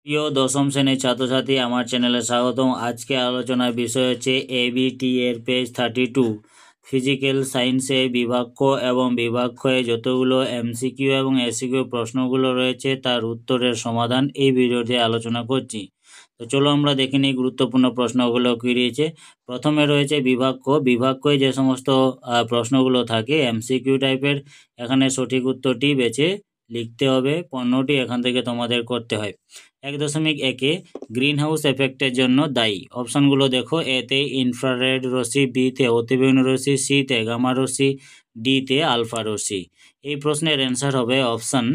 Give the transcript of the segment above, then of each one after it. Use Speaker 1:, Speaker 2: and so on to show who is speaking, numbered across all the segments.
Speaker 1: প্রিয় দশম শ্রেণীর ছাত্রছাত্রী, আমার চ্যানেলে স্বাগতম। আজকে আলোচনার বিষয় হচ্ছে এবিটি এর পেজ 32 ফিজিক্যাল সায়েন্সে বিভাগ ক এবং বিভাগ ক্ষয়ে যতগুলো এমসিকিউ এবং এসিকিউ প্রশ্নগুলো রয়েছে তার উত্তরের সমাধান এই ভিডিওতে আলোচনা করছি। তো চলো আমরা দেখে নিই গুরুত্বপূর্ণ প্রশ্নগুলো কী রয়েছে। প্রথমে রয়েছে বিভাগ ক। বিভাগ কয়ে যে সমস্ত প্রশ্নগুলো থাকে এমসিকিউ টাইপের, এখানে সঠিক উত্তরটি বেছে লিখতে হবে। 15টি এখান থেকে তোমাদের করতে হয়। 1.1-এ গ্রিন হাউস এফেক্টের জন্য দায়ী। অপশানগুলো দেখো। এতে ইনফ্রারেড রশ্মি, বিতে অতিবেগুনি রশ্মি, সিতে গামা রশ্মি, ডিতে আলফা রশ্মি। এই প্রশ্নের অ্যান্সার হবে অপশান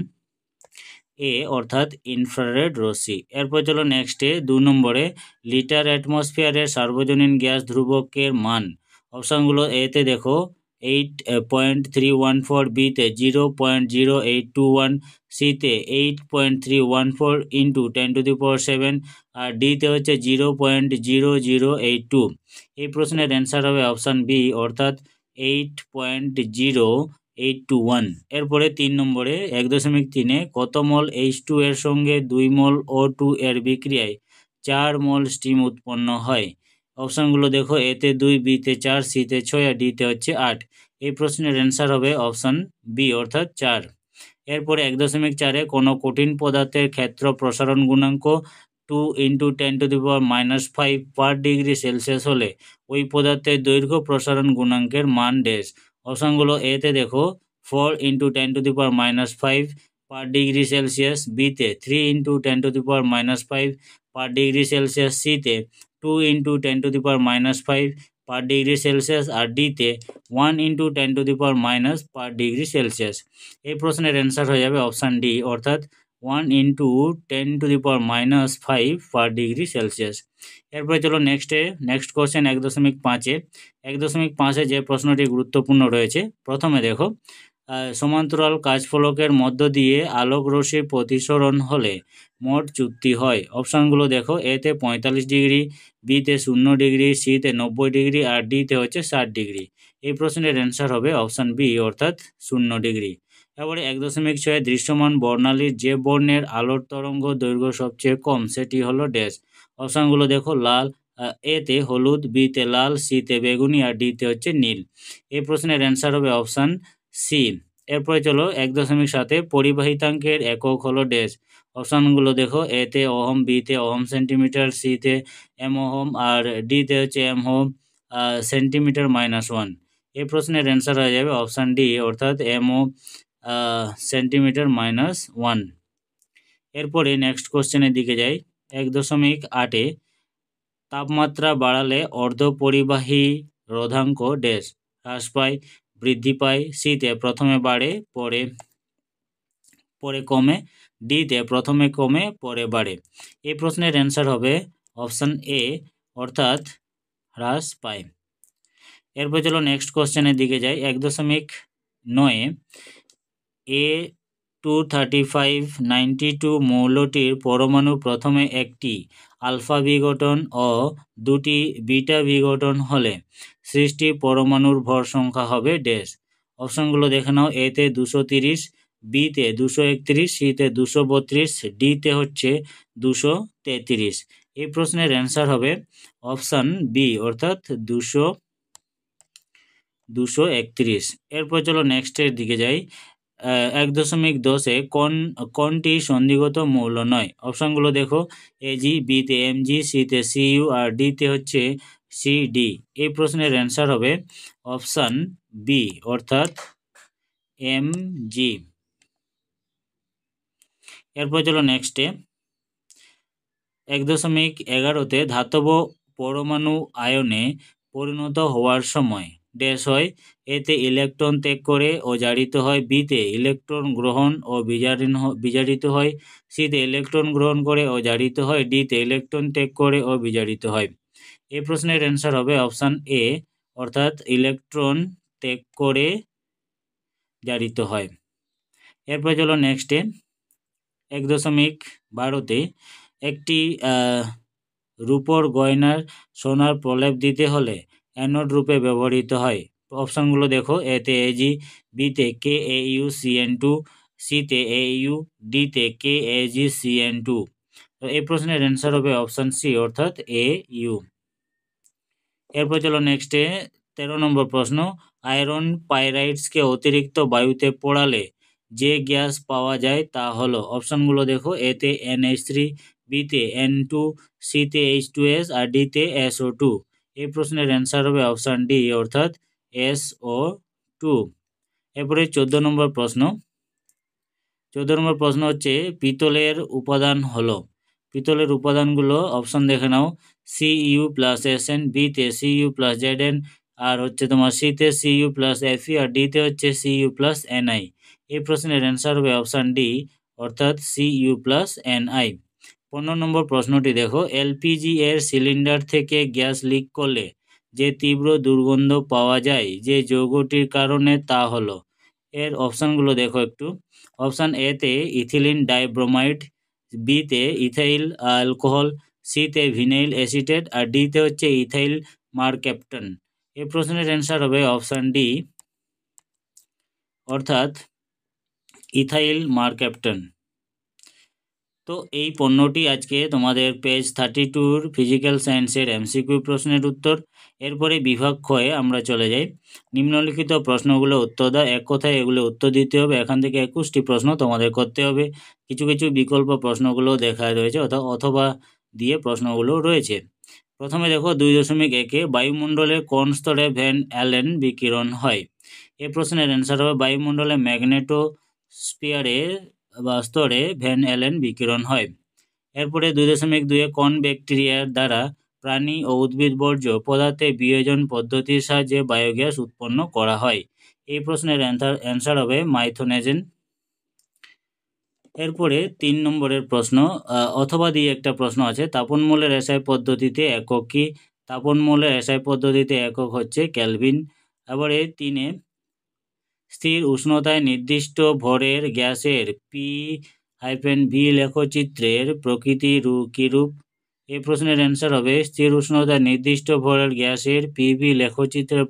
Speaker 1: এ অর্থাৎ ইনফ্রারেড রশ্মি। এরপর চলো নেক্সটে 2 নম্বরে লিটার অ্যাটমসফিয়ারের সার্বজনীন গ্যাস ধ্রুবকের মান। অপশানগুলো এতে দেখো 8.314, বিতে 0.0821, সিতে 8.314 × 10⁻⁷, আর ডিতে হচ্ছে 0.0082। এই প্রশ্নের অ্যান্সার হবে অপশান বি অর্থাৎ 8.0821। এরপরে 3 নম্বরে 1.3-এ কত মল H2 এর সঙ্গে 2 মল O2 এর বিক্রিয়ায় 4 মল স্টিম উৎপন্ন হয়। অপশানগুলো দেখো। এতে 2, বিতে 4, সিতে 6, আর ডিতে হচ্ছে 8। এই প্রশ্নের অ্যান্সার হবে অপশান বি অর্থাৎ 4। এরপরে 1.4-এ কোনো কঠিন পদার্থের ক্ষেত্র প্রসারণ গুণাঙ্ক 2 × 10⁻⁵ পার ডিগ্রি সেলসিয়াস হলে ওই পদার্থের দৈর্ঘ্য প্রসারণ গুণাঙ্কের মান ড্যাশ। অপশানগুলো এতে দেখো 4 × 10⁻⁵ পার ডিগ্রি সেলসিয়াস, বিতে 3 × 10⁻⁵ পার ডিগ্রি সেলসিয়াস, সিতে 2 × 10⁻⁵ পার ডিগ্রি সেলসিয়াস, আর ডিতে 1 × 10⁻⁻ পার ডিগ্রি সেলসিয়াস। এই প্রশ্নের অ্যান্সার হয়ে যাবে অপশান ডি অর্থাৎ 1 × 10⁻⁵ পার ডিগ্রি সেলসিয়াস। এরপরে চলো নেক্সট কোশ্চেন 1.5-এ। 1.5-এ যে প্রশ্নটি গুরুত্বপূর্ণ রয়েছে, প্রথমে দেখো সমান্তরাল কাচফলকের মধ্য দিয়ে আলোক রশ্মির প্রতিসরণ হলে মোট চুক্তি হয়। অপশানগুলো দেখো। এতে 45 ডিগ্রি, বিতে 0 ডিগ্রি, সিতে 90 ডিগ্রি, আর ডিতে হচ্ছে 60 ডিগ্রি। এই প্রশ্নের অ্যান্সার হবে অপশান বি অর্থাৎ 0 ডিগ্রি। এবারে 1.6 দৃশ্যমান বর্ণালীর যে বর্ণের আলোর তরঙ্গ দৈর্ঘ্য সবচেয়ে কম সেটি হলো ড্যাশ। অপশানগুলো দেখো। লাল, এতে হলুদ, বিতে লাল, সিতে বেগুনি, আর ডিতে হচ্ছে নীল। এই প্রশ্নের অ্যান্সার হবে অপশান সি। এরপরে চলো 1.7 পরিবাহিতাঙ্কের একক হলো ড্যাশ। অপশানগুলো দেখো। এতে ওহম, বিতে ওহম সেন্টিমিটার, সিতে এম ওহম, আর ডিতে হচ্ছে এম ওহম সেন্টিমিটার-1। এই প্রশ্নের অ্যান্সার হয়ে যাবে অপশান ডি অর্থাৎ এম ও সেন্টিমিটার-1। এরপরে নেক্সট কোশ্চেনের দিকে যাই। 1.8-এ তাপমাত্রা বাড়ালে অর্ধপরিবাহী রোধাঙ্ক ড্যাশ হ্রাস পায়, বৃদ্ধি পায়। সিতে প্রথমে বাড়ে পরে কমে, ডিতে প্রথমে কমে পরে বাড়ে। এই প্রশ্নের অ্যান্সার হবে অপশান এ অর্থাৎ হ্রাস পায়। এরপর চলো নেক্সট কোশ্চেনের দিকে যাই। 1.9-এ A23592 মৌলটির পরমাণু প্রথমে একটি আলফা বিঘটন ও 2টি বিটা বিঘটন হলে সৃষ্টি পরমাণুর ভর সংখ্যা হবে ড্যাশ। অপশানগুলো দেখে নাও। এতে 230, বিতে 231, সিতে 232, ডিতে হচ্ছে 233। এই প্রশ্নের অ্যান্সার হবে অপশান বি অর্থাৎ 231। এরপর চলো নেক্সটের দিকে যাই। 1.10-এ কোনটি সন্ধিগত মৌল নয়। অপশানগুলো দেখো। এজি, বিতে এমজি, সিতে সিইউ, আর ডিতে হচ্ছে সিডি। এই প্রশ্নের অ্যান্সার হবে অপশান বি অর্থাৎ এমজি। এরপর চলো নেক্সটে 1.11-তে ধাতব পরমাণু আয়নে পরিণত হওয়ার সময় ড্যাশ হয়। এতে ইলেকট্রন ত্যাগ করে ও জারিত হয়, বিতে ইলেকট্রন গ্রহণ ও বিজারিত হয়, সিতে ইলেকট্রন গ্রহণ করে ও জারিত হয়, ডিতে ইলেকট্রন ত্যাগ করে ও বিজারিত হয়। এই প্রশ্নের অ্যান্সার হবে অপশান এ অর্থাৎ ইলেকট্রন ত্যাগ করে জারিত হয়। এরপর চলো নেক্সটে 1.12-তে একটি রূপোর গয়নার সোনার প্রলেপ দিতে হলে অ্যানোড রূপে ব্যবহৃত হয়। অপশানগুলো দেখো। এতে এজি, বিতে KAuCN2, সিতে AU, ডিতে KAgCN2। তো এই প্রশ্নের অ্যান্সার হবে অপশান সি অর্থাৎ এ ইউ। এরপর চলো নেক্সটে 13 নম্বর প্রশ্ন, আয়রন পাইরাইটসকে অতিরিক্ত বায়ুতে পোড়ালে যে গ্যাস পাওয়া যায় তা হলো, অপশানগুলো দেখো, এতে NH3, বিতে N2, সিতে H2S আর ডিতে SO2। এই প্রশ্নের অ্যান্সার হবে অপশান ডি অর্থাৎ SO2। এরপরে 14 নম্বর প্রশ্ন, 14 নম্বর প্রশ্ন হচ্ছে পিতলের উপাদান হলো, পিতলের উপাদানগুলো অপশন দেখে নাও, Cu+Sn, বিতে Cu+Zn, আর হচ্ছে তোমার সিতে Cu+Fe আর ডিতে হচ্ছে Cu+Ni। এই প্রশ্নের অ্যান্সার হবে অপশান ডি অর্থাৎ Cu+Ni। 15 নম্বর প্রশ্নটি দেখো, এলপিজি এর সিলিন্ডার থেকে গ্যাস লিক করলে যে তীব্র দুর্গন্ধ পাওয়া যায় যে যৌগটির কারণে তা হলো, এর অপশানগুলো দেখো একটু। অপশান এতে ইথিলিন ডাইব্রোমাইড, বিতে ইথাইল অ্যালকোহল, সিতে ভিনাইল অ্যাসিটেট আর ডিতে হচ্ছে ইথাইল মারক্যাপটন। এই প্রশ্নের অ্যান্সার হবে অপশান ডি অর্থাৎ ইথাইল মারক্যাপটন। তো এই 15টি আজকে তোমাদের পেজ 32 ফিজিক্যাল সায়েন্সের MCQ প্রশ্নের উত্তর। এরপরে বিভাগ ক্ষয়ে আমরা চলে যাই। নিম্নলিখিত প্রশ্নগুলো উত্তর দাও, এক কথায় এগুলো উত্তর দিতে হবে। এখান থেকে 21টি প্রশ্ন তোমাদের করতে হবে। কিছু কিছু বিকল্প প্রশ্নগুলো দেখা রয়েছে অথবা দিয়ে প্রশ্নগুলো রয়েছে। প্রথমে দেখো 2.1-এ বায়ুমণ্ডলে কোন স্তরে ভ্যান অ্যালেন বিকিরণ হয়। এই প্রশ্নের অ্যান্সার হবে বায়ুমণ্ডলে ম্যাগনেটোস্ফিয়ারে বা স্তরে ভ্যান অ্যালেন বিকিরণ হয়। এরপরে 2.2-এ কোন ব্যাকটেরিয়ার দ্বারা প্রাণী ও উদ্ভিদ বর্জ্য পদার্থের বিয়োজন পদ্ধতির সাহায্যে বায়োগ্যাস উৎপন্ন করা হয়। এই প্রশ্নের অ্যান্সার হবে মাইথোনেজেন। এরপরে 3 নম্বরের প্রশ্ন, অথবা দিয়ে একটা প্রশ্ন আছে, তাপনমূলের এসআই পদ্ধতিতে একক কি। তাপনমূলের এসআই পদ্ধতিতে একক হচ্ছে কেলভিন। এবারে 3-এ স্থির উষ্ণতায় নির্দিষ্ট ভরের গ্যাসের P-V লেখচিত্রের প্রকৃতি কিরূপ। এই প্রশ্নের অ্যান্সার হবে স্থির উষ্ণতায় নির্দিষ্ট ভরের গ্যাসের PV লেখচিত্রের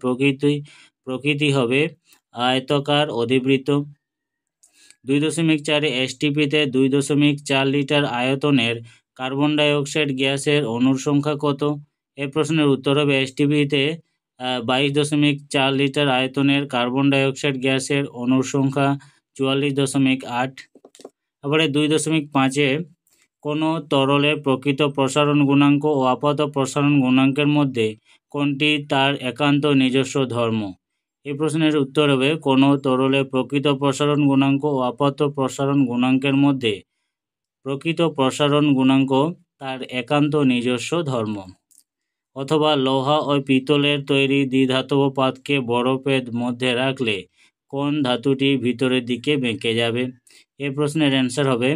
Speaker 1: প্রকৃতি হবে আয়তাকার অধিবৃত্ত। 2.4-এ STPতে 2.4 লিটার আয়তনের কার্বন ডাইঅক্সাইড গ্যাসের অণুর সংখ্যা কত। এই প্রশ্নের উত্তর হবে STPতে 22.4 লিটার আয়তনের কার্বন ডাইঅক্সাইড গ্যাসের অণুর সংখ্যা 44.8। তারপরে 2.5-এ কোনো তরলের প্রকৃত প্রসারণ গুণাঙ্ক ও আপাত প্রসারণ গুণাঙ্কের মধ্যে কোনটি তার একান্ত নিজস্ব ধর্ম। এই প্রশ্নের উত্তর হবে কোনো তরলের প্রকৃত প্রসারণ গুণাঙ্ক ও আপাত প্রসারণ গুণাঙ্কের মধ্যে প্রকৃত প্রসারণ গুণাঙ্ক তার একান্ত নিজস্ব ধর্ম। অথবা লোহা ও পিতলের তৈরি দ্বিধাতব পাতকে বরফের মধ্যে রাখলে কোন ধাতুটি ভিতরের দিকে বেঁকে যাবে। এই প্রশ্নের অ্যান্সার হবে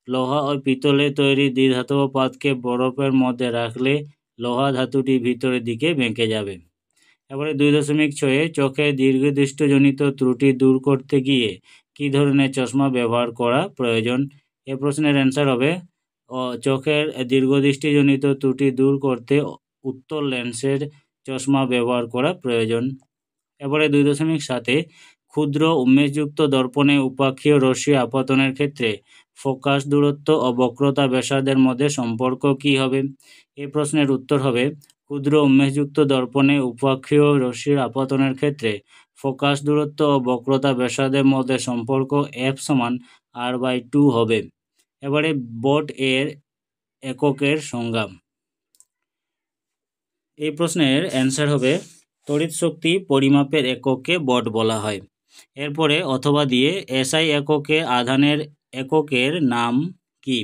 Speaker 1: লোহা ও পিতলের তৈরি দ্বিধাতব পাতকে বরফের মধ্যে রাখলে লোহা ধাতুটি ভিতরের দিকে বেঁকে যাবে। এবারে 2.6-এ চোখের দীর্ঘদৃষ্টিজনিত ত্রুটি দূর করতে গিয়ে কী ধরনের চশমা ব্যবহার করা প্রয়োজন। এ প্রশ্নের অ্যান্সার হবে চোখের দীর্ঘদৃষ্টিজনিত ত্রুটি দূর করতে উত্তল লেন্সের চশমা ব্যবহার করা প্রয়োজন। এবারে 2.7-এ ক্ষুদ্র উন্মেষযুক্ত দর্পণে উপাক্ষীয় রশ্মি আপতনের ক্ষেত্রে ফোকাস দূরত্ব ও বক্রতা ব্যাসার্ধের মধ্যে সম্পর্ক কী হবে। এই প্রশ্নের উত্তর হবে ক্ষুদ্র উন্মেষযুক্ত দর্পণে উপাক্ষীয় রশ্মির আপতনের ক্ষেত্রে ফোকাস দূরত্ব ও বক্রতা ব্যাসার্ধের মধ্যে সম্পর্ক F=R/2 হবে। এবারে বোট এর এককের সংজ্ঞা। এই প্রশ্নের অ্যান্সার হবে তড়িৎ শক্তি পরিমাপের এককে বট বলা হয়। এরপরে অথবা দিয়ে SI এককে আধানের এককের নাম কি।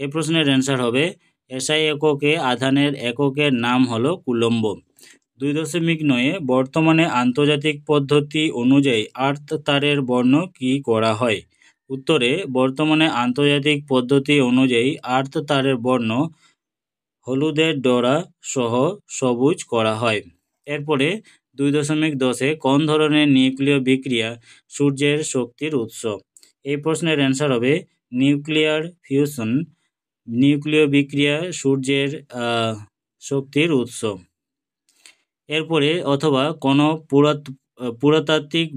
Speaker 1: এই প্রশ্নের অ্যান্সার হবে SI এককে আধানের এককের নাম হলো কুলম্ব। 2.9-এ বর্তমানে আন্তর্জাতিক পদ্ধতি অনুযায়ী আর্থ তারের বর্ণ কি করা হয়। উত্তরে বর্তমানে আন্তর্জাতিক পদ্ধতি অনুযায়ী আর্থ তারের বর্ণ হলুদের ডোরা সহ সবুজ করা হয়। এরপরে 2.10-এ কোন ধরনের নিউক্লিয় বিক্রিয়া সূর্যের শক্তির উৎস। এই প্রশ্নের অ্যান্সার হবে নিউক্লিয়ার ফিউশন। নিউক্লিয় বিক্রিয়া সূর্যের শক্তির উৎস। এরপরে অথবা কোনো পুরাতাত্ত্বিক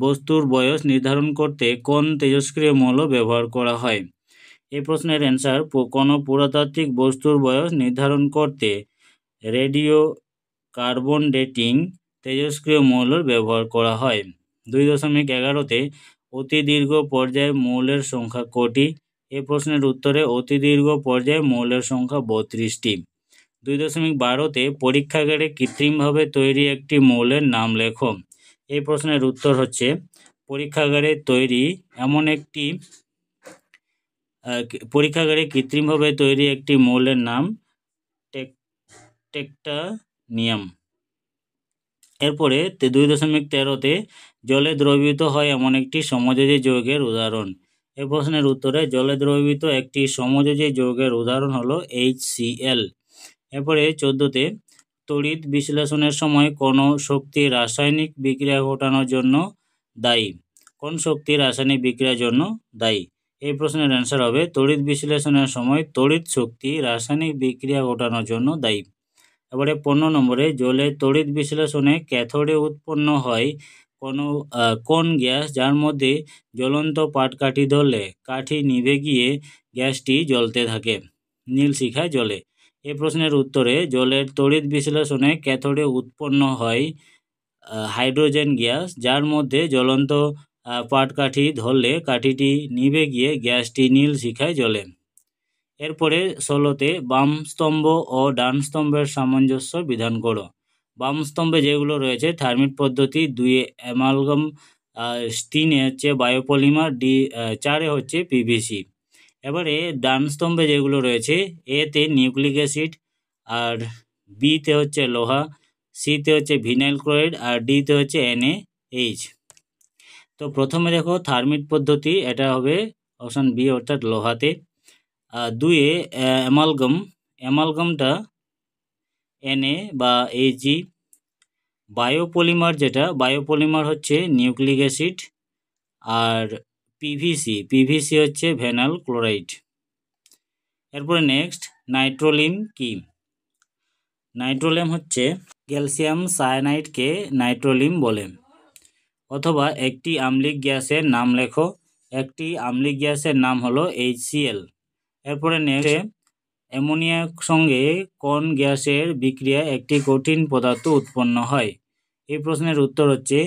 Speaker 1: বস্তুর বয়স নির্ধারণ করতে কোন তেজস্ক্রিয় মৌল ব্যবহার করা হয়। এই প্রশ্নের অ্যান্সার, কোনো পুরাতাত্ত্বিক বস্তুর বয়স নির্ধারণ করতে রেডিও কার্বন ডেটিং তেজস্ক্রিয় মৌলের ব্যবহার করা হয়। 2.11তে অতি দীর্ঘ পর্যায়ে মৌলের সংখ্যা কটি? এই প্রশ্নের উত্তরে অতি দীর্ঘ পর্যায়ে মৌলের সংখ্যা 32টি। 2.12তে পরীক্ষাগারে কৃত্রিমভাবে তৈরি একটি মৌলের নাম লেখো। এই প্রশ্নের উত্তর হচ্ছে পরীক্ষাগারে তৈরি এমন একটি পরীক্ষাগারে কৃত্রিমভাবে তৈরি একটি মৌলের নাম টেকটানিয়াম। এরপরে 2.13তে জলে দ্রবীভূত হয় এমন একটি সমযোজী যৌগের উদাহরণ। এই প্রশ্নের উত্তরে জলে দ্রবীভূত একটি সমযোজী যৌগের উদাহরণ হলো HCl। এরপরে 14তে তড়িৎ বিশ্লেষণের সময় কোন শক্তি রাসায়নিক বিক্রিয়া ঘটানোর জন্য দায়ী? কোন শক্তি রাসায়নিক বিক্রিয়ার জন্য দায়ী? এই প্রশ্নের অ্যান্সার হবে তড়িৎ বিশ্লেষণের সময় তড়িৎ শক্তি রাসায়নিক বিক্রিয়া ঘটানোর জন্য দায়ী। এবারে 15 নম্বরে জলের তড়িৎ বিশ্লেষণে ক্যাথোডে উৎপন্ন হয় কোন গ্যাস যার মধ্যে জ্বলন্ত পাটকাঠি ধরলে কাঠি নিভে গিয়ে গ্যাসটি জ্বলতে থাকে? নীল শিখায় জ্বলে। এই প্রশ্নের উত্তরে জলের তড়িৎ বিশ্লেষণে ক্যাথোডে উৎপন্ন হয় হাইড্রোজেন গ্যাস যার মধ্যে জ্বলন্ত পাটকাঠি ধরলে কাঠিটি নিভে গিয়ে গ্যাসটি নীল শিখায় জ্বলে। এরপরে 16তে বাম স্তম্ভ ও ডান স্তম্ভের সামঞ্জস্য বিধান করো। বাম স্তম্ভে যেগুলো রয়েছে থার্মিট পদ্ধতি, 2 অ্যামালগাম, 3 হচ্ছে বায়োপলিমার, 4 হচ্ছে পিভিসি। এবারে ডান স্তম্ভে যেগুলো রয়েছে এতে নিউক্লিক অ্যাসিড, আর বিতে হচ্ছে লোহা, সিতে হচ্ছে ভিনাইল ক্লোরাইড, আর ডিতে হচ্ছে NaH। তো প্রথমে দেখো থার্মিট পদ্ধতি, এটা হবে অপশান বি অর্থাৎ লোহাতে। 2 অ্যামালগামটা Na বা Ag। বায়োপলিমার হচ্ছে নিউক্লিক অ্যাসিড, আর পিভিসি হচ্ছে ভিনাইল ক্লোরাইড। এরপরে নেক্সট নাইট্রোলিম কি? নাইট্রোলিম হচ্ছে ক্যালসিয়াম সায়ানাইডকে নাইট্রোলিম বলে। অথবা একটি আম্লিক গ্যাসের নাম লেখো। একটি আম্লিক গ্যাসের নাম হলো HCl। এরপরে নেক্সট অ্যামোনিয়ার সঙ্গে কোন গ্যাসের বিক্রিয়ায় একটি কঠিন পদার্থ উৎপন্ন হয়? এই প্রশ্নের উত্তর হচ্ছে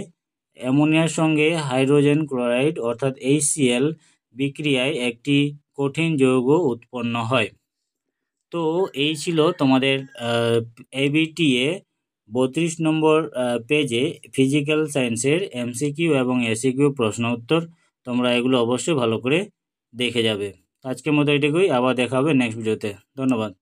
Speaker 1: অ্যামোনিয়ার সঙ্গে হাইড্রোজেন ক্লোরাইড অর্থাৎ HCl বিক্রিয়ায় একটি কঠিন যৌগ উৎপন্ন হয়। তো এই ছিল তোমাদের ABTA 32 নম্বর পেজে ফিজিক্যাল সায়েন্সের MCQ এবং ACQ প্রশ্ন উত্তর। তোমরা এগুলো অবশ্যই ভালো করে দেখে যাবে। আজকের মতো এটুকুই, আবার দেখা হবে নেক্সট ভিডিওতে। ধন্যবাদ।